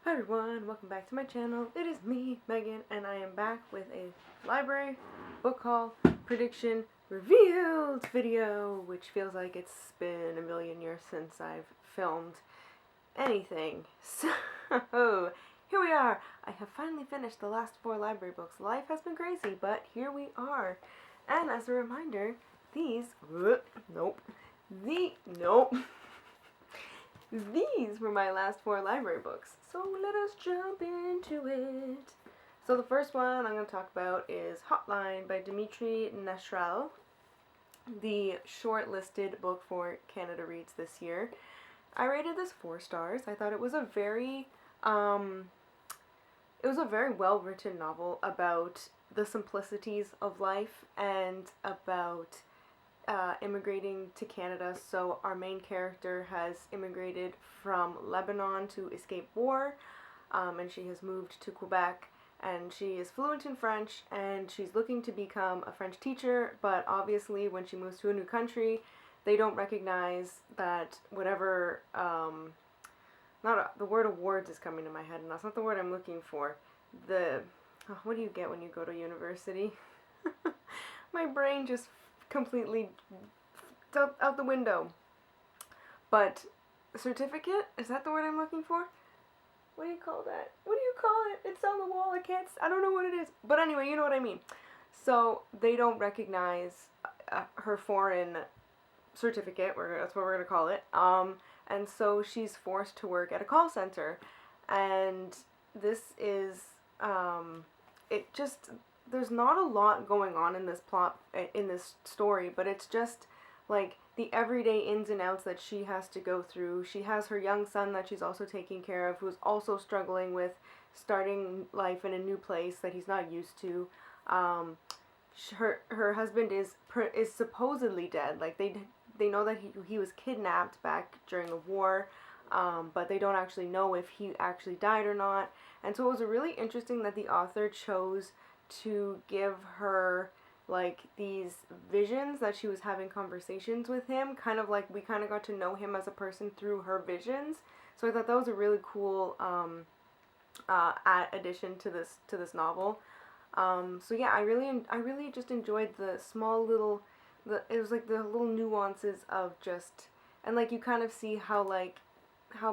Hi everyone, welcome back to my channel. It is me, Megan, and I am back with a library book haul prediction revealed video, which feels like it's been a million years since I've filmed anything. So, here we are. I have finally finished the last 4 library books. Life has been crazy, but here we are. And as a reminder, these, nope, these were my last 4 library books, so let us jump into it. So the first one I'm going to talk about is Hotline by Dimitri Nashral, the shortlisted book for Canada Reads this year. I rated this 4 stars. I thought it was a very well written novel about the simplicities of life and about immigrating to Canada. So our main character has immigrated from Lebanon to escape war, and she has moved to Quebec, and she is fluent in French, and she's looking to become a French teacher, but obviously when she moves to a new country, they don't recognize that whatever, the word awards is coming to my head, and that's not the word I'm looking for. What do you get when you go to university? My brain just completely out the window. But certificate, is that the word I'm looking for? What do you call that? What do you call it? It's on the wall. I don't know what it is. But anyway, you know what I mean. So they don't recognize her foreign certificate. That's what we're gonna call it. And so she's forced to work at a call center, and this is it just. There's not a lot going on in this plot, in this story, but it's just like the everyday ins and outs that she has to go through. She has her young son that she's also taking care of, who's also struggling with starting life in a new place that he's not used to. Her husband is supposedly dead. Like they know that he was kidnapped back during the war, but they don't actually know if he actually died or not. And so it was really interesting that the author chose to give her like these visions that she was having conversations with him, kind of like we kind of got to know him as a person through her visions. So I thought that was a really cool addition to this novel. So yeah, I really just enjoyed the small little it was like the little nuances of just, and like you kind of see how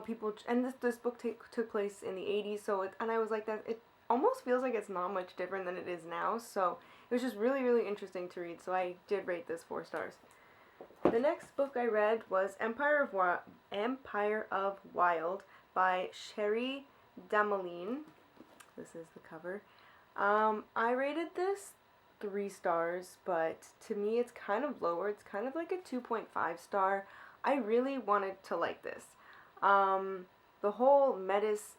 people, and this book took place in the 80s, so and I was like that it almost feels like it's not much different than it is now, so it was just really interesting to read, so I did rate this 4 stars. The next book I read was Empire of Wild by Sherry Dameline. This is the cover. I rated this 3 stars, but to me it's kind of lower. It's kind of like a 2.5 star. I really wanted to like this. The whole Metis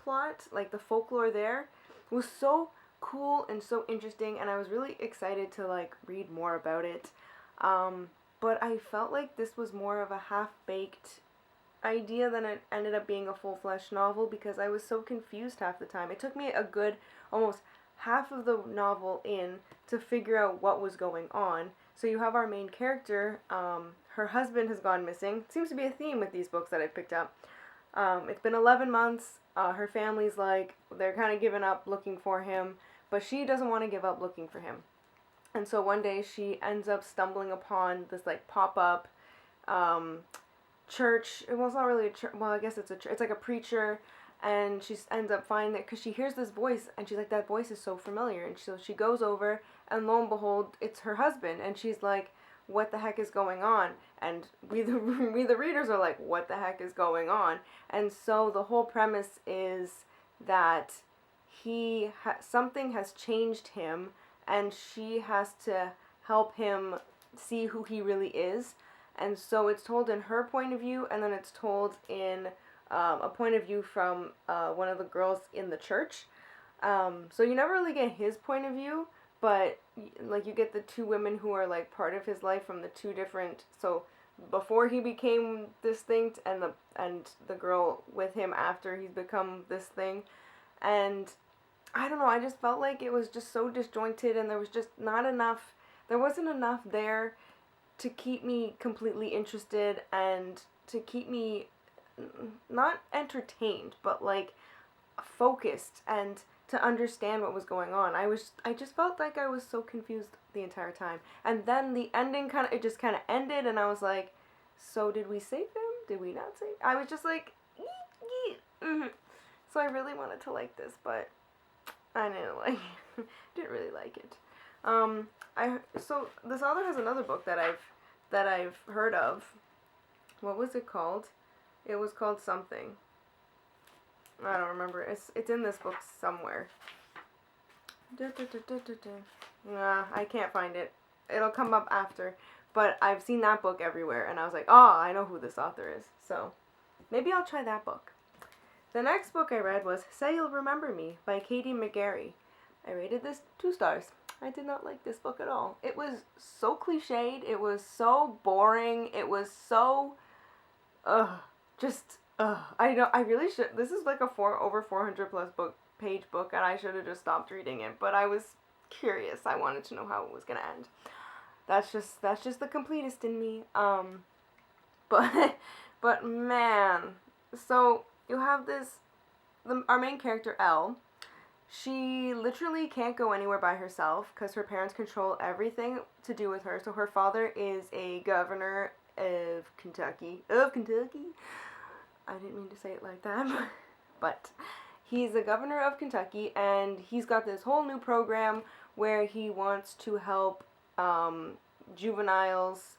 plot, like the folklore there, was so cool and so interesting, and I was really excited to like read more about it. But I felt like this was more of a half-baked idea than it ended up being a full-fledged novel, because I was so confused half the time. It took me a good almost half of the novel in to figure out what was going on. So you have our main character, her husband has gone missing. It seems to be a theme with these books that I've picked up. It's been 11 months. Her family's like, they're kind of giving up looking for him, but she doesn't want to give up looking for him. And so one day she ends up stumbling upon this like pop-up church. Well, it's not really a church. Well, I guess it's a church. It's like a preacher, and she ends up finding it because she hears this voice, and she's like, that voice is so familiar. And so she goes over, and lo and behold, it's her husband, and she's like, what the heck is going on? And we the readers are like, what the heck is going on? And so the whole premise is that something has changed him, and she has to help him see who he really is. And so it's told in her point of view, and then it's told in a point of view from one of the girls in the church. So you never really get his point of view, but like you get the 2 women who are like part of his life from the 2 different, so before he became this thing, and the girl with him after he's become this thing. And I don't know, I just felt like it was just so disjointed, and there was just not enough, there wasn't enough there to keep me completely interested and to keep me not entertained, but like focused and to understand what was going on. I just felt like I was so confused the entire time. And then the ending it just kind of ended, and I was like, so did we save him? Did we not save? I was just like, yeet, yeet. Mm-hmm. So I really wanted to like this, but I didn't really like it. So this author has another book that I've heard of. What was it called? It was called something. I don't remember. It's in this book somewhere. Nah, I can't find it. It'll come up after. But I've seen that book everywhere, and I was like, oh, I know who this author is. So maybe I'll try that book. The next book I read was Say You'll Remember Me by Katie McGarry. I rated this 2 stars. I did not like this book at all. It was so cliched. It was so boring. It was so, I really should. This is like a over 400 plus page book, and I should have just stopped reading it. But I was curious. I wanted to know how it was gonna end. That's just the completist in me. But man, so you have our main character Elle. She literally can't go anywhere by herself because her parents control everything to do with her. So her father is a governor of Kentucky. I didn't mean to say it like that, but he's the governor of Kentucky, and he's got this whole new program where he wants to help juveniles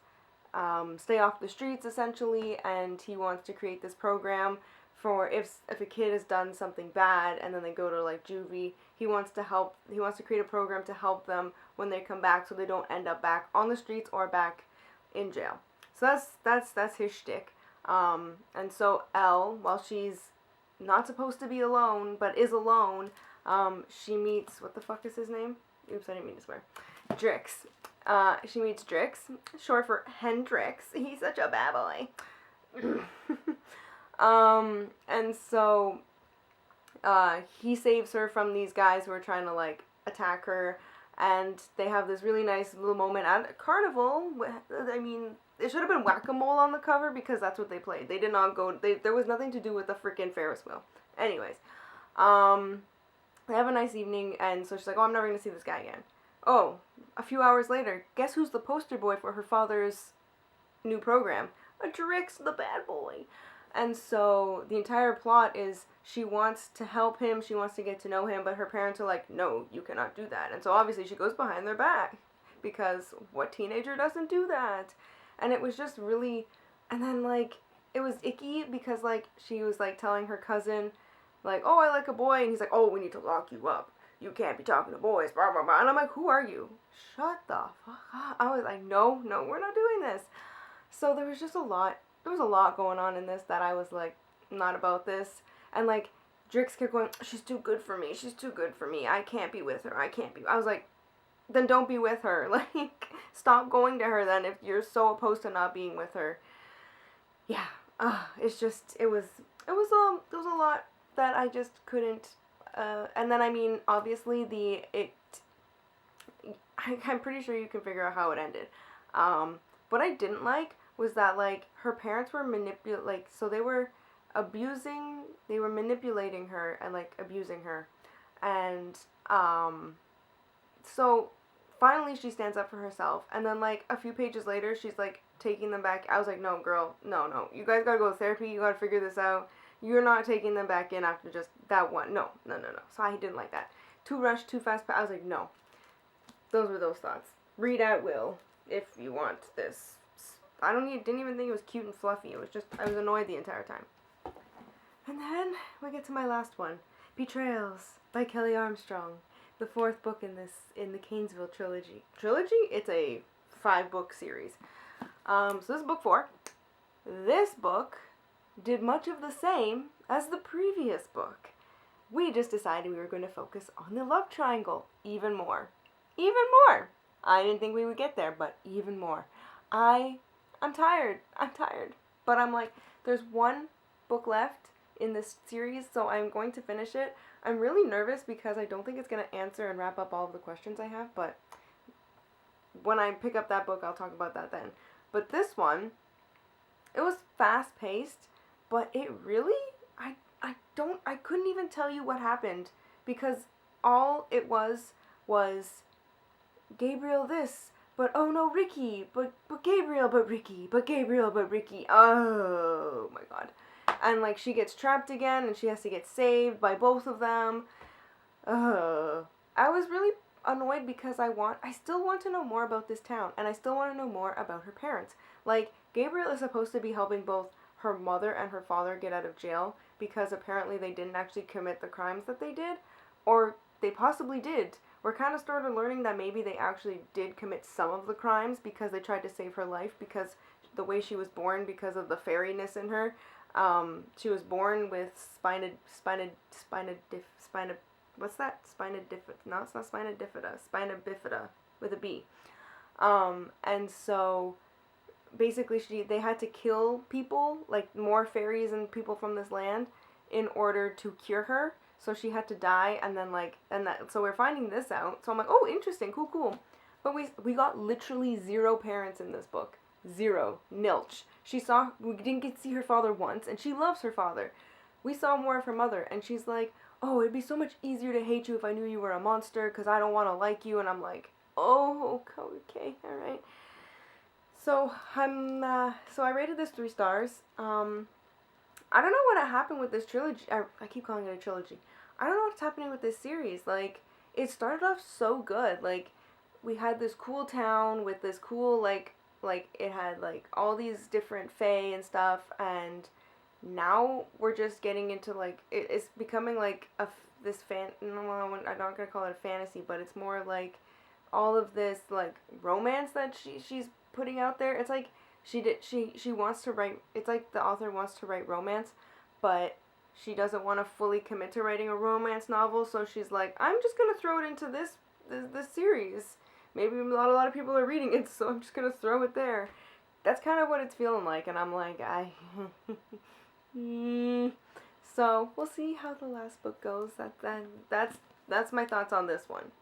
stay off the streets, essentially, and he wants to create this program for if a kid has done something bad and then they go to like juvie, he wants to create a program to help them when they come back so they don't end up back on the streets or back in jail. So that's his shtick. And so Elle, while she's not supposed to be alone but is alone, she meets, what the fuck is his name? Oops, I didn't mean to swear. Drix. She meets Drix, short for Hendrix. He's such a bad boy. And so, he saves her from these guys who are trying to, like, attack her, and they have this really nice little moment at a carnival. I mean, it should have been Whack-A-Mole on the cover, because that's what they played. They did not go, there was nothing to do with the freaking Ferris wheel. Anyways, they have a nice evening, and so she's like, oh, I'm never gonna see this guy again. Oh, a few hours later, guess who's the poster boy for her father's new program? A Drix, the bad boy. And so the entire plot is she wants to help him, she wants to get to know him, but her parents are like, no, you cannot do that. And so obviously she goes behind their back, because what teenager doesn't do that? And it was just really, and then like, it was icky because like, she was like telling her cousin, like, oh, I like a boy, and he's like, oh, we need to lock you up. You can't be talking to boys, blah, blah, blah. And I'm like, who are you? Shut the fuck up. I was like, no, we're not doing this. So there was just a lot going on in this that I was like, not about this. And like, Drix kept going, she's too good for me, I can't be with her, I was like, then don't be with her. Like, stop going to her then if you're so opposed to not being with her. Yeah, it's just, it was a lot that I just couldn't, and then I mean, obviously I'm pretty sure you can figure out how it ended. What I didn't like was that, like, her parents were so they were manipulating her and, like, abusing her. And, so, finally she stands up for herself. And then, like, a few pages later, she's, like, taking them back. I was like, no, girl, no. You guys gotta go to therapy. You gotta figure this out. You're not taking them back in after just that one. No. So I didn't like that. Too rushed, too fast. I was like, no. Those were those thoughts. Read at will if you want this. Didn't even think it was cute and fluffy. I was annoyed the entire time. And then we get to my last one, Betrayals by Kelly Armstrong, the 4th book in the Canesville trilogy. It's a 5-book series. So this is book 4. This book did much of the same as the previous book. We just decided we were going to focus on the love triangle even more. I didn't think we would get there, but even more. I'm tired. But I'm like, there's one book left in this series, so I'm going to finish it. I'm really nervous because I don't think it's going to answer and wrap up all of the questions I have, but when I pick up that book, I'll talk about that then. But this one, it was fast-paced, but it really, I couldn't even tell you what happened, because all it was Gabriel this, but oh no, Ricky, but Gabriel, but Ricky, but Gabriel, but Ricky. Oh my god. And like she gets trapped again and she has to get saved by both of them. I was really annoyed because I still want to know more about this town, and I still want to know more about her parents. Like, Gabriel is supposed to be helping both her mother and her father get out of jail because apparently they didn't actually commit the crimes that they did, or they possibly did. We're kind of started learning that maybe they actually did commit some of the crimes because they tried to save her life, because the way she was born, because of the fairiness in her. She was born with what's that? No, it's not spina bifida. Spina bifida with a B. And so basically they had to kill people, like more fairies and people from this land, in order to cure her. So she had to die, and then so we're finding this out. So I'm like, oh, interesting, cool. But we got literally 0 parents in this book. 0. Nilch. We didn't get to see her father once, and she loves her father. We saw more of her mother, and she's like, oh, it'd be so much easier to hate you if I knew you were a monster, because I don't want to like you. And I'm like, oh, okay, alright. So so I rated this 3 stars. I don't know what happened with this trilogy. I keep calling it a trilogy. I don't know what's happening with this series. Like, it started off so good. Like, we had this cool town with this cool, like it had, like, all these different fae and stuff, and now we're just getting into, like, it's becoming, like, I'm not gonna call it a fantasy, but it's more like all of this, like, romance that she's putting out there. It's like, she wants to write, it's like the author wants to write romance, but she doesn't want to fully commit to writing a romance novel, so she's like, I'm just gonna throw it into this series. Maybe not a lot of people are reading it, so I'm just gonna throw it there. That's kind of what it's feeling like, and I'm like, So we'll see how the last book goes. That's my thoughts on this one.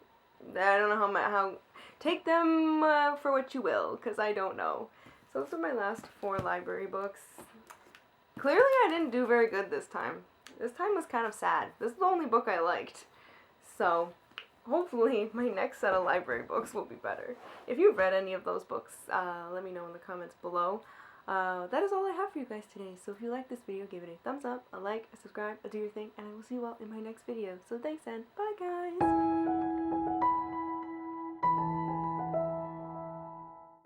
I don't know how take them for what you will, because I don't know. So those are my last 4 library books. Clearly I didn't do very good this time. This time was kind of sad. This is the only book I liked. So hopefully my next set of library books will be better. If you've read any of those books, let me know in the comments below. That is all I have for you guys today. So if you like this video, give it a thumbs up, a like, a subscribe, a do your thing, and I will see you all in my next video. So thanks, and bye guys!